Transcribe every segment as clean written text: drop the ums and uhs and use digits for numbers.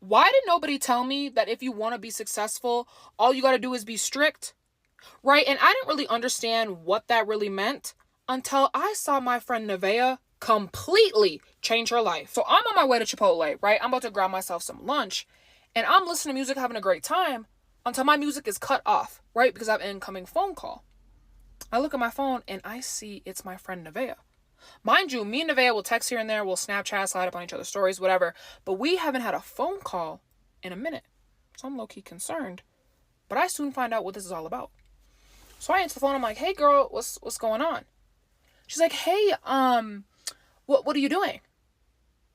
Why did nobody tell me that if you want to be successful, all you got to do is be strict? Right? And I didn't really understand what that really meant until I saw my friend Nevaeh completely change her life. So I'm on my way to Chipotle, right? I'm about to grab myself some lunch and I'm listening to music, having a great time until my music is cut off, right? Because I have an incoming phone call. I look at my phone and I see it's my friend Nevaeh. Mind you, me and Nevaeh will text here and there, we'll Snapchat, slide up on each other's stories, whatever, but we haven't had a phone call in a minute. So I'm low-key concerned. But I soon find out what this is all about. So I answer the phone, I'm like, hey girl, what's going on? She's like, hey, what are you doing?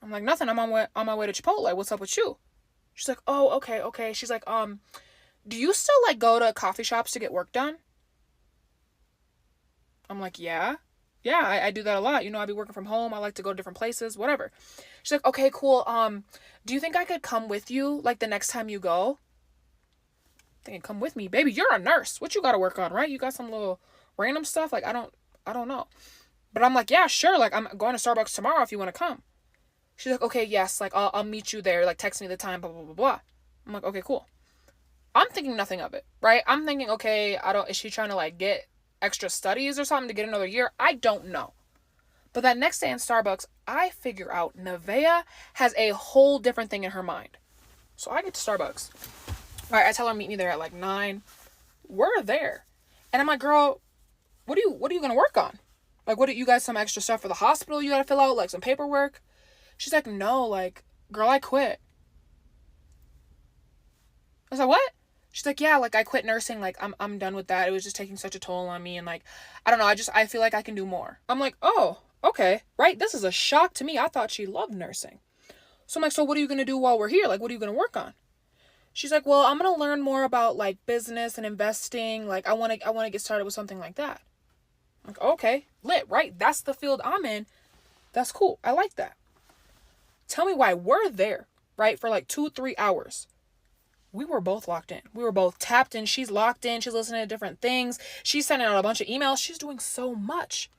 I'm like, nothing, I'm on my way to Chipotle. What's up with you? She's like, oh, okay. She's like, do you still like go to coffee shops to get work done? I'm like, yeah, I do that a lot. You know, I be working from home. I like to go to different places, whatever. She's like, okay, cool. Do you think I could come with you like the next time you go? Thinking, come with me, baby. You're a nurse. What you got to work on, right? You got some little random stuff. Like, I don't know. But I'm like, yeah, sure. Like, I'm going to Starbucks tomorrow if you want to come. She's like, okay, yes. Like, I'll meet you there. Like, text me the time, blah, blah, blah, blah. I'm like, okay, cool. I'm thinking nothing of it, right? I'm thinking, okay, is she trying to like get extra studies or something to get another year? I don't know. But that next day in Starbucks, I figure out Nevaeh has a whole different thing in her mind. So I get to Starbucks. All right, I tell her meet me there at like 9. We're there. And I'm like, girl, what are you going to work on? Like, what do you guys some extra stuff for the hospital you got to fill out, like some paperwork? She's like, no, like, girl, I quit. I was like, what? She's like, yeah, like I quit nursing. Like I'm done with that. It was just taking such a toll on me. And like, I don't know. I feel like I can do more. I'm like, oh, okay. Right. This is a shock to me. I thought she loved nursing. So I'm like, so what are you going to do while we're here? Like, what are you going to work on? She's like, well, I'm going to learn more about like business and investing. Like I want to get started with something like that. I'm like, okay, lit, right? That's the field I'm in. That's cool. I like that. Tell me why we're there, right? For like 2-3 hours. We were both locked in. We were both tapped in. She's locked in. She's listening to different things. She's sending out a bunch of emails. She's doing so much.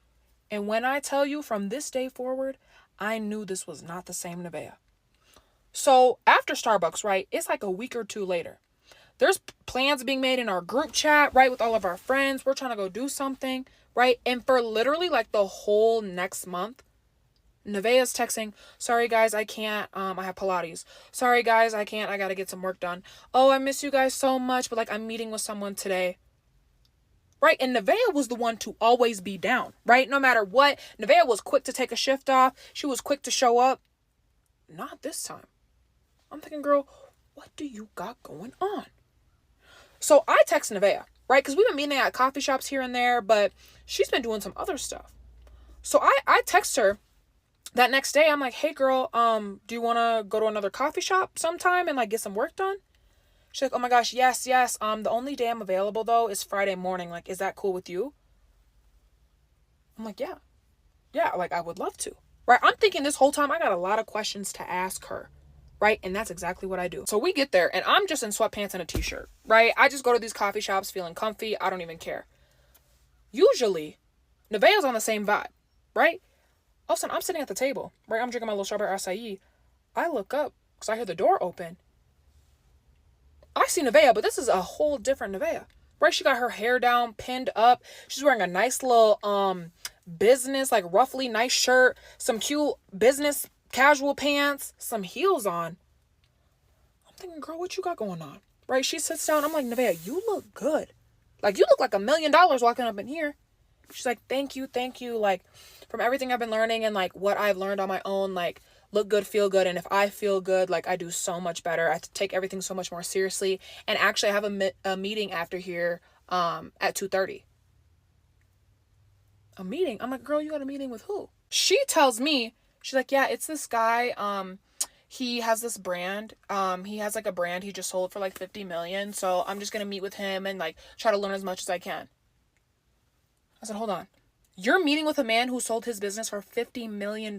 And when I tell you from this day forward, I knew this was not the same Nevaeh. So after Starbucks, right, it's like a week or two later. There's plans being made in our group chat, right, with all of our friends. We're trying to go do something, right? And for literally like the whole next month, Nevaeh's texting, sorry guys, I can't, I have Pilates. Sorry guys, I can't, I gotta get some work done. Oh, I miss you guys so much, but like I'm meeting with someone today. Right? And Nevaeh was the one to always be down, right? No matter what, Nevaeh was quick to take a shift off. She was quick to show up. Not this time. I'm thinking, girl, what do you got going on? So I text Nevaeh, right? Because we've been meeting at coffee shops here and there, but she's been doing some other stuff. So I text her that next day. I'm like, hey girl, do you want to go to another coffee shop sometime and like get some work done? She's like, oh my gosh, yes. The only day I'm available though is Friday morning. Like, is that cool with you? I'm like, yeah, like I would love to, right? I'm thinking this whole time I got a lot of questions to ask her, right? And that's exactly what I do. So we get there and I'm just in sweatpants and a t-shirt, right? I just go to these coffee shops feeling comfy. I don't even care. Usually, Nevaeh's on the same vibe, right? All of a sudden, I'm sitting at the table, right? I'm drinking my little strawberry acai. I look up because I hear the door open. I see Nevaeh, but this is a whole different Nevaeh, right? She got her hair down, pinned up. She's wearing a nice little business, like roughly nice shirt, some cute business casual pants, some heels on. I'm thinking, girl, what you got going on? Right? She sits down. I'm like, Nevaeh, you look good. Like, you look like $1 million walking up in here. She's like, thank you. Like, from everything I've been learning and like what I've learned on my own, like look good, feel good. And if I feel good, like I do so much better. I take everything so much more seriously. And actually I have a meeting after here at 2:30. A meeting? I'm like, girl, you got a meeting with who? She tells me, she's like, yeah, it's this guy. He has this brand. He has like a brand he just sold for like 50 million. So I'm just going to meet with him and like try to learn as much as I can. I said, hold on. You're meeting with a man who sold his business for $50 million?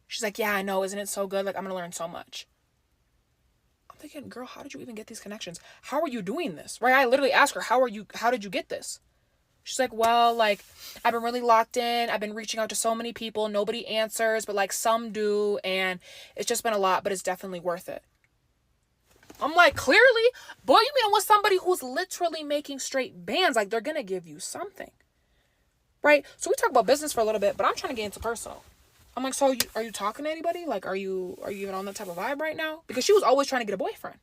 She's like, yeah, I know. Isn't it so good? Like, I'm going to learn so much. I'm thinking, girl, how did you even get these connections? How are you doing this? Right? I literally asked her, how did you get this? She's like, well, like, I've been really locked in. I've been reaching out to so many people. Nobody answers, but like some do. And it's just been a lot, but it's definitely worth it. I'm like, clearly, boy, you mean with somebody who's literally making straight bands, like they're gonna give you something, right? So we talk about business for a little bit, but I'm trying to get into personal. I'm like, so are you talking to anybody? Like, are you even on that type of vibe right now? Because she was always trying to get a boyfriend.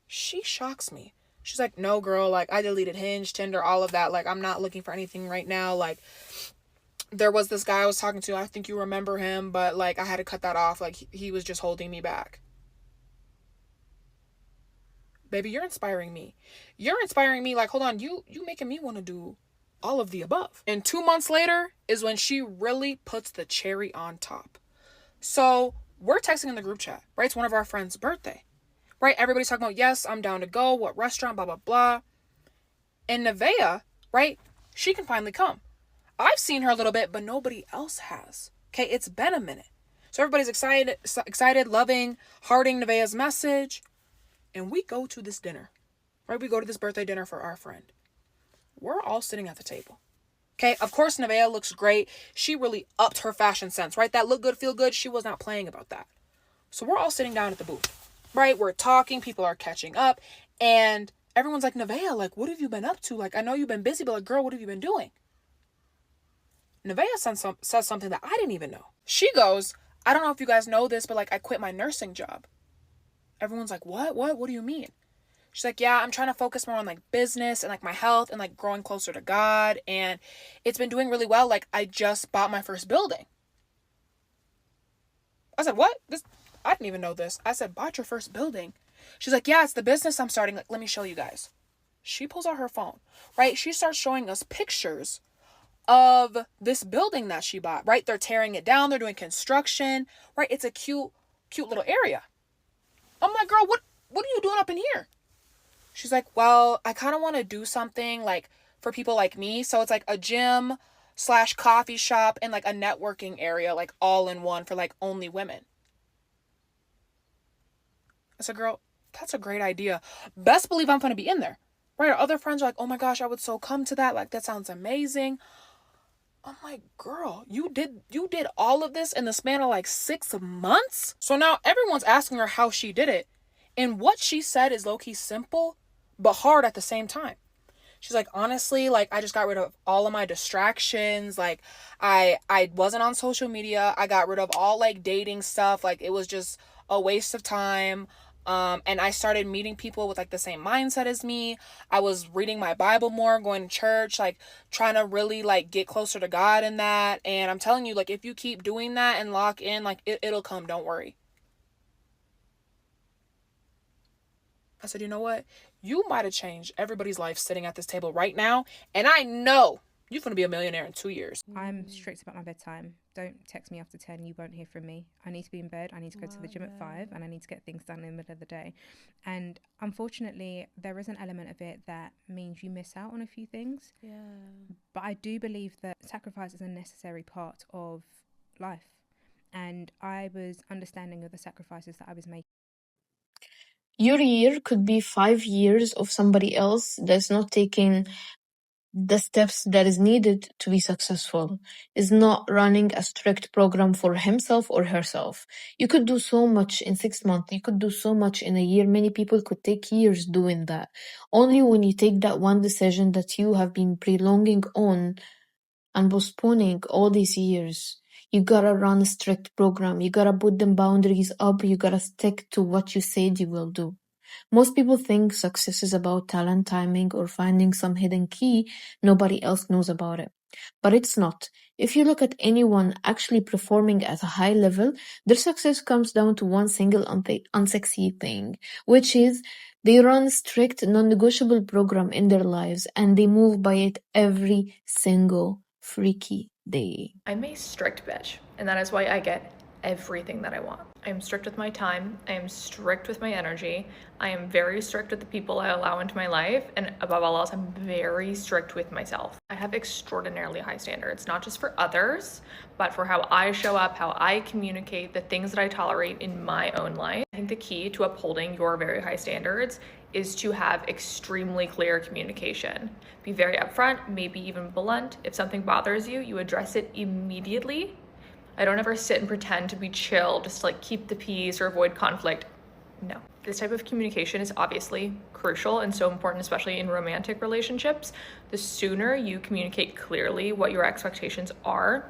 She shocks me. She's like, no, girl, like, I deleted Hinge, Tinder, all of that. Like, I'm not looking for anything right now. Like, there was this guy I was talking to. I think you remember him, but, like, I had to cut that off. Like, he was just holding me back. Baby, you're inspiring me. You're inspiring me. Like, hold on, you making me want to do all of the above. And 2 months later is when she really puts the cherry on top. So, we're texting in the group chat, right? It's one of our friends' birthday. Right? Everybody's talking about, yes, I'm down to go. What restaurant? Blah, blah, blah. And Nevaeh, right? She can finally come. I've seen her a little bit, but nobody else has. Okay? It's been a minute. So everybody's excited, loving, hearting Nevaeh's message. And we go to this dinner. Right? We go to this birthday dinner for our friend. We're all sitting at the table. Okay? Of course, Nevaeh looks great. She really upped her fashion sense, right? That look good, feel good. She was not playing about that. So we're all sitting down at the booth. Right? We're talking. People are catching up. And everyone's like, Nevaeh, like, what have you been up to? Like, I know you've been busy, but like, girl, what have you been doing? Nevaeh says something that I didn't even know. She goes, I don't know if you guys know this, but like, I quit my nursing job. Everyone's like, what? What do you mean? She's like, yeah, I'm trying to focus more on like business and like my health and like growing closer to God. And it's been doing really well. Like, I just bought my first building. I said, what? I didn't even know this. I said, bought your first building? She's like, yeah, it's the business I'm starting. Like, let me show you guys. She pulls out her phone, right? She starts showing us pictures of this building that she bought, right? They're tearing it down. They're doing construction, right? It's a cute little area. I'm like, girl, what are you doing up in here? She's like, well, I kind of want to do something like for people like me. So it's like a gym / coffee shop and like a networking area, like all in one for like only women. I said, girl, that's a great idea. Best believe I'm going to be in there. Right? Our other friends are like, oh my gosh, I would so come to that. Like, that sounds amazing. I'm like, girl, you did all of this in the span of like 6 months? So now everyone's asking her how she did it. And what she said is low-key simple, but hard at the same time. She's like, honestly, like, I just got rid of all of my distractions. Like, I wasn't on social media. I got rid of all like dating stuff. Like, it was just a waste of time. And I started meeting people with like the same mindset as me. I was reading my Bible more, going to church, like trying to really like get closer to God in that. And I'm telling you, like, if you keep doing that and lock in, like it'll come. Don't worry. I said, you know what? You might have changed everybody's life sitting at this table right now. And I know you're going to be a millionaire in 2 years. I'm strict about my bedtime. Don't text me after 10. You won't hear from me. I need to be in bed. I need to go to the gym at 5 and I need to get things done in the middle of the day. And unfortunately, there is an element of it that means you miss out on a few things. Yeah. But I do believe that sacrifice is a necessary part of life. And I was understanding of the sacrifices that I was making. Your year could be 5 years of somebody else that's not taking the steps that is needed to be successful, is not running a strict program for himself or herself. You could do so much in 6 months. You could do so much in a year. Many people could take years doing that. Only when you take that one decision that you have been prolonging on and postponing all these years, you gotta run a strict program. You gotta put them boundaries up. You gotta stick to what you said you will do. Most people think success is about talent, timing, or finding some hidden key nobody else knows about it. But it's not. If you look at anyone actually performing at a high level, their success comes down to one single unsexy thing, which is they run a strict, non-negotiable program in their lives and they move by it every single freaky day. I'm a strict bitch, and that is why I get everything that I want. I am strict with my time. I am strict with my energy. I am very strict with the people I allow into my life. And above all else, I'm very strict with myself. I have extraordinarily high standards, not just for others, but for how I show up, how I communicate, the things that I tolerate in my own life. I think the key to upholding your very high standards is to have extremely clear communication. Be very upfront, maybe even blunt. If something bothers you, you address it immediately. I don't ever sit and pretend to be chill just to like keep the peace or avoid conflict. No. This type of communication is obviously crucial and so important, especially in romantic relationships. The sooner you communicate clearly what your expectations are,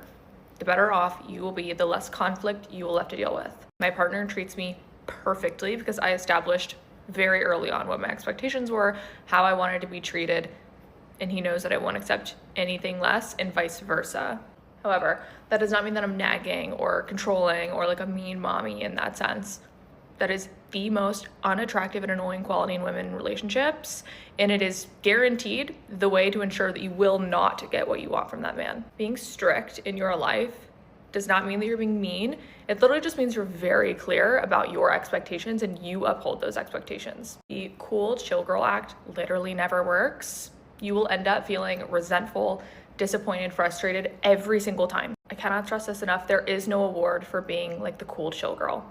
the better off you will be, the less conflict you will have to deal with. My partner treats me perfectly because I established very early on what my expectations were, how I wanted to be treated, and he knows that I won't accept anything less, and vice versa. However, that does not mean that I'm nagging or controlling or like a mean mommy in that sense. That is the most unattractive and annoying quality in women in relationships, and it is guaranteed the way to ensure that you will not get what you want from that man. Being strict in your life does not mean that you're being mean. It literally just means you're very clear about your expectations and you uphold those expectations. The cool chill girl act literally never works. You will end up feeling resentful, disappointed, frustrated every single time. I cannot stress this enough. There is no award for being like the cool chill girl.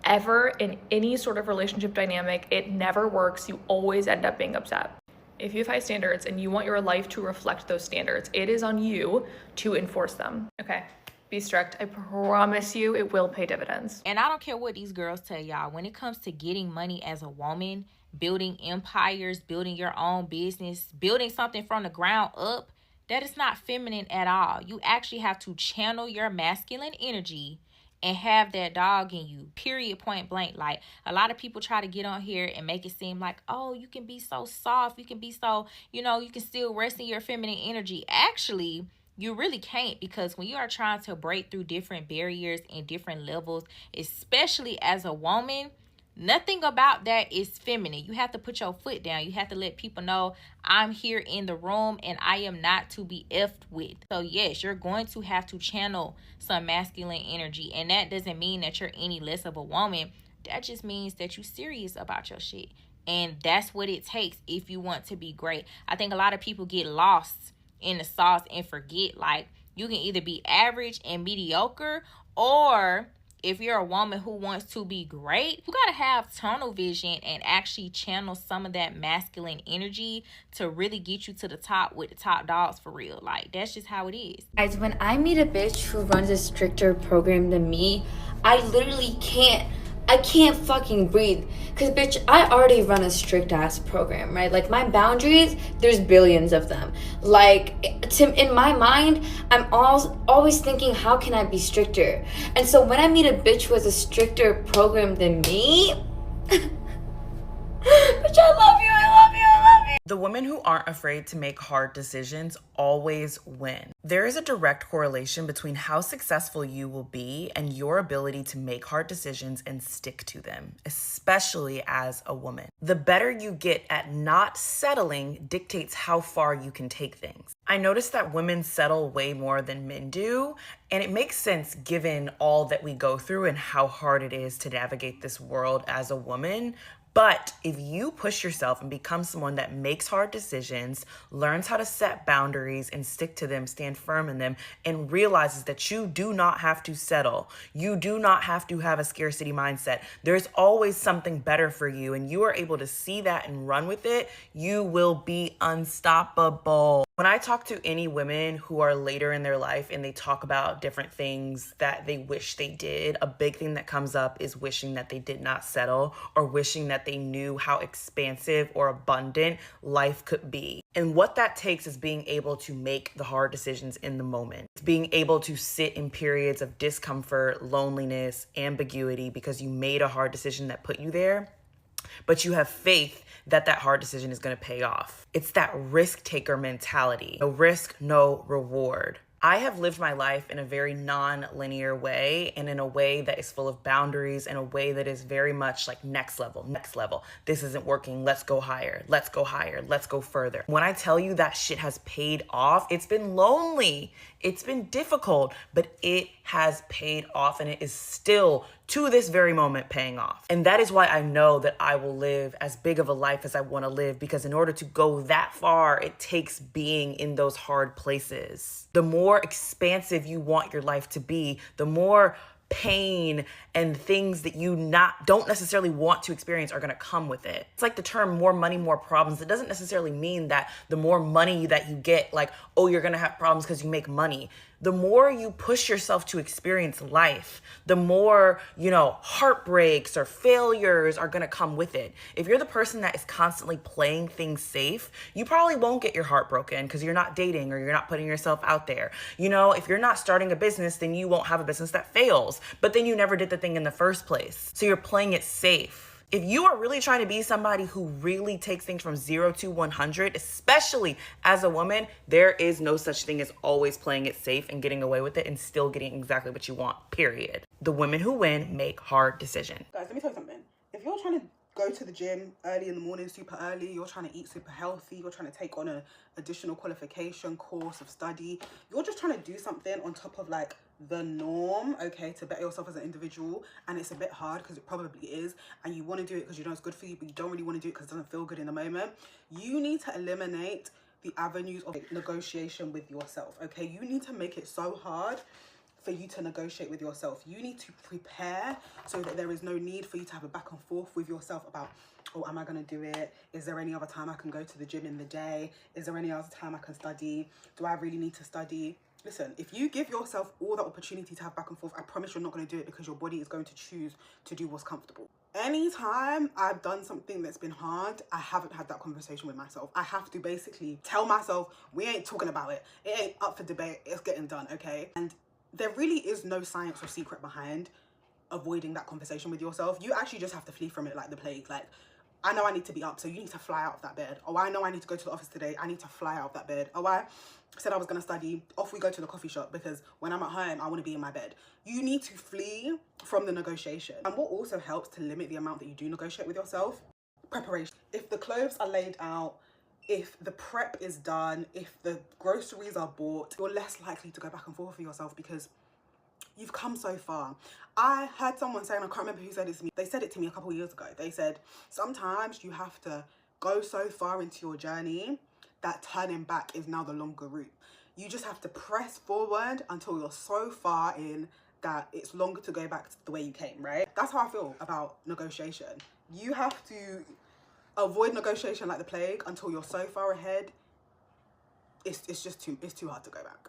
Ever in any sort of relationship dynamic, it never works. You always end up being upset. If you have high standards and you want your life to reflect those standards, it is on you to enforce them. Okay, be strict. I promise you it will pay dividends. And I don't care what these girls tell y'all. When it comes to getting money as a woman, building empires, building your own business, building something from the ground up, that is not feminine at all. You actually have to channel your masculine energy and have that dog in you, period, point blank. Like, a lot of people try to get on here and make it seem like, oh, you can be so soft, you can be so, you can still rest in your feminine energy. Actually, you really can't, because when you are trying to break through different barriers and different levels, especially as a woman, nothing about that is feminine. You have to put your foot down. You have to let people know, I'm here in the room and I am not to be effed with. So yes, you're going to have to channel some masculine energy, and that doesn't mean that you're any less of a woman. That just means that you're serious about your shit, and that's what it takes if you want to be great. I think a lot of people get lost in the sauce and forget, like, you can either be average and mediocre, or if you're a woman who wants to be great, you gotta have tunnel vision and actually channel some of that masculine energy to really get you to the top with the top dogs for real. Like, that's just how it is. Guys, when I meet a bitch who runs a stricter program than me, I literally can't fucking breathe. Cause bitch, I already run a strict ass program, right? Like, my boundaries, there's billions of them. Like, in my mind, I'm always thinking, how can I be stricter? And so when I meet a bitch who has a stricter program than me, bitch, I love you. The women who aren't afraid to make hard decisions always win. There is a direct correlation between how successful you will be and your ability to make hard decisions and stick to them, especially as a woman. The better you get at not settling dictates how far you can take things. I noticed that women settle way more than men do, and it makes sense given all that we go through and how hard it is to navigate this world as a woman. But if you push yourself and become someone that makes hard decisions, learns how to set boundaries and stick to them, stand firm in them, and realizes that you do not have to settle, you do not have to have a scarcity mindset, there's always something better for you, and you are able to see that and run with it, you will be unstoppable. When I talk to any women who are later in their life and they talk about different things that they wish they did, a big thing that comes up is wishing that they did not settle, or wishing that they knew how expansive or abundant life could be. And what that takes is being able to make the hard decisions in the moment. It's being able to sit in periods of discomfort, loneliness, ambiguity, because you made a hard decision that put you there, but you have faith that that hard decision is going to pay off. It's that risk taker mentality. No risk, no reward. I have lived my life in a very non-linear way, and in a way that is full of boundaries, in a way that is very much like next level. This isn't working. Let's go higher. Let's go higher. Let's go further. When I tell you that shit has paid off, it's been lonely. It's been difficult, but it has paid off, and it is still to this very moment paying off. And that is why I know that I will live as big of a life as I want to live, because in order to go that far, it takes being in those hard places. The more expansive you want your life to be, the more pain and things that you don't necessarily want to experience are going to come with it. It's like the term more money, more problems. It doesn't necessarily mean that the more money that you get, like, oh, you're going to have problems because you make money. The more you push yourself to experience life, the more, heartbreaks or failures are gonna come with it. If you're the person that is constantly playing things safe, you probably won't get your heart broken because you're not dating or you're not putting yourself out there. If you're not starting a business, then you won't have a business that fails, but then you never did the thing in the first place. So you're playing it safe. If you are really trying to be somebody who really takes things from 0 to 100, especially as a woman, there is no such thing as always playing it safe and getting away with it and still getting exactly what you want, period. The women who win make hard decisions. Guys, let me tell you something. If you're trying to go to the gym early in the morning, super early, you're trying to eat super healthy, you're trying to take on an additional qualification course of study, you're just trying to do something on top of like the norm, okay, to better yourself as an individual, and it's a bit hard because it probably is, and you want to do it because you know it's good for you, but you don't really want to do it because it doesn't feel good in the moment, you need to eliminate the avenues of negotiation with yourself, okay? You need to make it so hard for you to negotiate with yourself. You need to prepare so that there is no need for you to have a back and forth with yourself about, oh, am I going to do it? Is there any other time I can go to the gym in the day? Is there any other time I can study? Do I really need to study? Listen, if you give yourself all the opportunity to have back and forth, I promise you're not going to do it because your body is going to choose to do what's comfortable. Anytime I've done something that's been hard, I haven't had that conversation with myself. I have to basically tell myself, we ain't talking about it. It ain't up for debate. It's getting done, okay? And there really is no science or secret behind avoiding that conversation with yourself. You actually just have to flee from it like the plague. Like, I know I need to be up, so you need to fly out of that bed. Oh, I know I need to go to the office today. I need to fly out of that bed. Oh, I said I was going to study. Off we go to the coffee shop because when I'm at home, I want to be in my bed. You need to flee from the negotiation. And what also helps to limit the amount that you do negotiate with yourself, preparation. If the clothes are laid out, if the prep is done, if the groceries are bought, you're less likely to go back and forth with yourself because you've come so far. I heard someone saying, I can't remember who said it to me. They said it to me a couple of years ago. They said, sometimes you have to go so far into your journey that turning back is now the longer route. You just have to press forward until you're so far in that it's longer to go back to the way you came, right? That's how I feel about negotiation. You have to avoid negotiation like the plague until you're so far ahead. It's too hard to go back.